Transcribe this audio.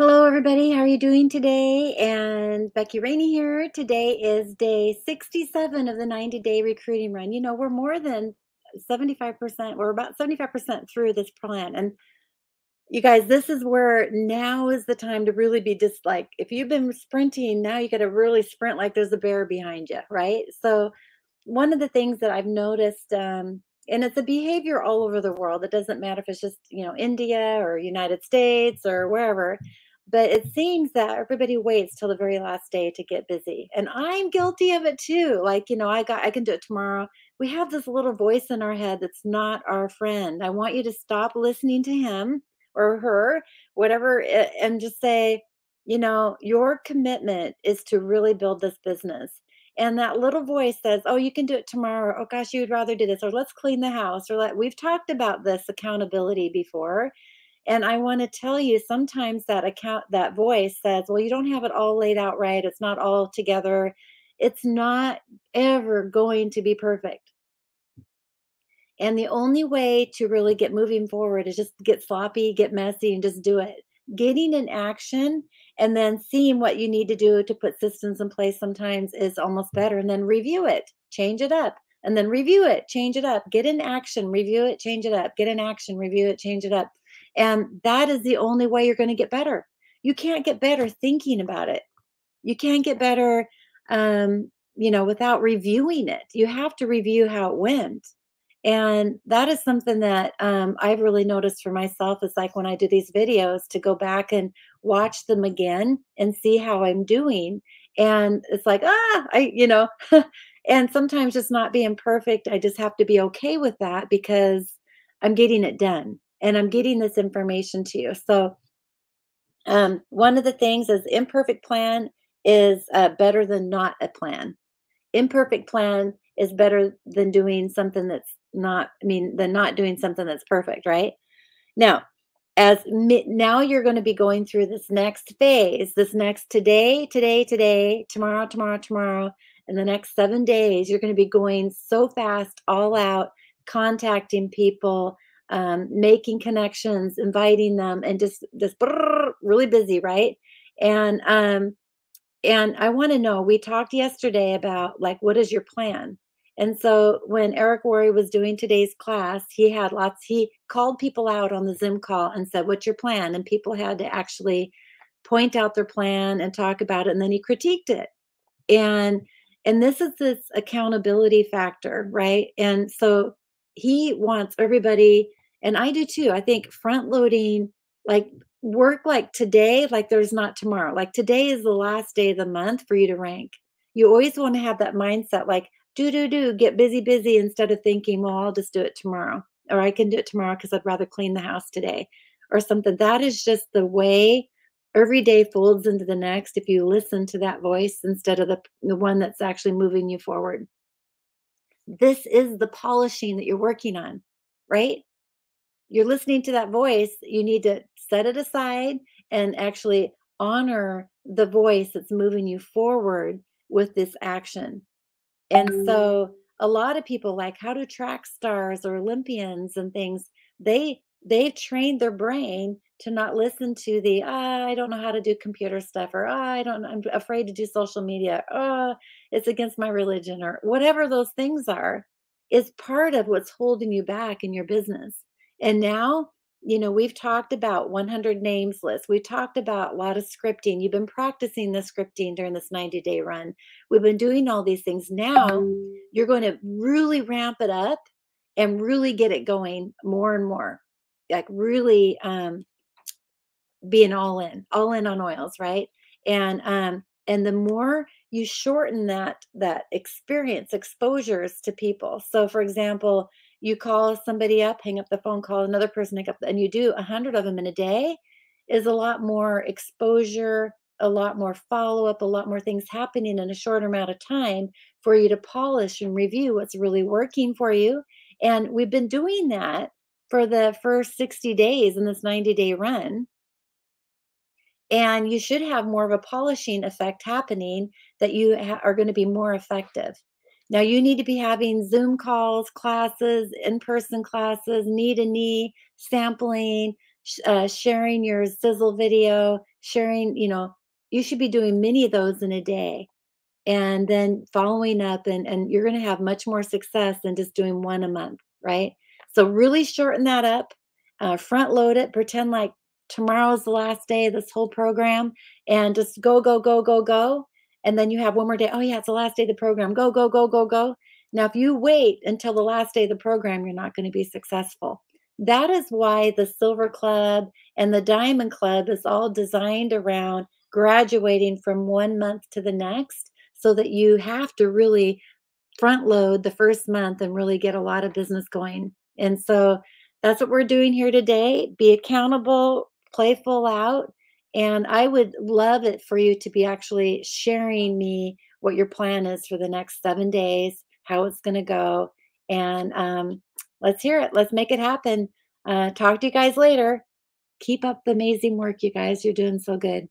Hello, everybody. How are you doing today? And Becky Raney here. Today is day 67 of the 90-day recruiting run. You know, we're more than 75%, we're about 75% through this plan. And you guys, this is where now is the time to really be just like, if you've been sprinting, now you got to really sprint like there's a bear behind you, right? So, one of the things that I've noticed, and it's a behavior all over the world. It doesn't matter if it's just, India or United States or wherever, but it seems that everybody waits till the very last day to get busy. And I'm guilty of it too. Like, I can do it tomorrow. We have this little voice in our head that's not our friend. I want you to stop listening to him or her, whatever, and just say, your commitment is to really build this business. And that little voice says, "Oh, you can do it tomorrow." "Oh gosh, you would rather do this," or "Let's clean the house," or we've talked about this accountability before. And I want to tell you, sometimes that voice says, "Well, you don't have it all laid out right. It's not all together." It's not ever going to be perfect. And the only way to really get moving forward is just get sloppy, get messy, and just do it. Getting in action and then seeing what you need to do to put systems in place sometimes is almost better. And then review it, change it up, and then review it, change it up. Get in action, review it, change it up. Get in action, review it, change it up. And that is the only way you're going to get better. You can't get better thinking about it. You can't get better, without reviewing it. You have to review how it went. And that is something that I've really noticed for myself is like when I do these videos to go back and watch them again and see how I'm doing. And it's like, and sometimes just not being perfect, I just have to be okay with that because I'm getting it done and I'm getting this information to you. So, one of the things is imperfect plan is better than not a plan. Imperfect plan is better than doing something that's not, than not doing something that's perfect, right? Now, now you're going to be going through this next phase, this next today, tomorrow, and the next 7 days, you're going to be going so fast, all out, contacting people, making connections, inviting them, and just really busy, right? And and I want to know, we talked yesterday about like, what is your plan? And so when Eric Worre was doing today's class, he called people out on the Zoom call and said, "What's your plan?" And people had to actually point out their plan and talk about it. And then he critiqued it. And this is this accountability factor, right? And so he wants everybody, and I do too. I think front loading, like work like today, like there's not tomorrow. Like today is the last day of the month for you to rank. You always want to have that mindset, like do, get busy, instead of thinking, well, I'll just do it tomorrow, or I can do it tomorrow because I'd rather clean the house today or something. That is just the way every day folds into the next if you listen to that voice instead of the one that's actually moving you forward. This is the polishing that you're working on, right? You're listening to that voice. You need to set it aside and actually honor the voice that's moving you forward with this action. And so a lot of people, like how do track stars or Olympians and things, they've trained their brain to not listen to the I don't know how to do computer stuff, or I don't I'm afraid to do social media, it's against my religion, or whatever those things are, is part of what's holding you back in your business. And now, we've talked about 100 names list. We talked about a lot of scripting. You've been practicing the scripting during this 90-day run. We've been doing all these things. Now you're going to really ramp it up and really get it going more and more. Like really being all in on oils, right? And the more you shorten that experience exposures to people. So for example, you call somebody up, hang up the phone, call another person, hang up, and you do 100 of them in a day, is a lot more exposure, a lot more follow-up, a lot more things happening in a shorter amount of time for you to polish and review what's really working for you. And we've been doing that for the first 60 days in this 90-day run. And you should have more of a polishing effect happening, that you are going to be more effective. Now you need to be having Zoom calls, classes, in-person classes, knee to knee sampling, sharing your sizzle video, sharing, you should be doing many of those in a day and then following up, and you're going to have much more success than just doing one a month, right? So really shorten that up, front load it, pretend like tomorrow's the last day of this whole program, and just go, go, go, go, go. And then you have one more day. Oh yeah, it's the last day of the program. Go, go, go, go, go. Now if you wait until the last day of the program, you're not going to be successful. That is why the silver club and the diamond club is all designed around graduating from one month to the next, so that you have to really front load the first month and really get a lot of business going. And so that's what we're doing here today. Be accountable, play full out. And I would love it for you to be actually sharing me what your plan is for the next 7 days, how it's going to go. And let's hear it. Let's make it happen. Talk to you guys later. Keep up the amazing work, you guys. You're doing so good.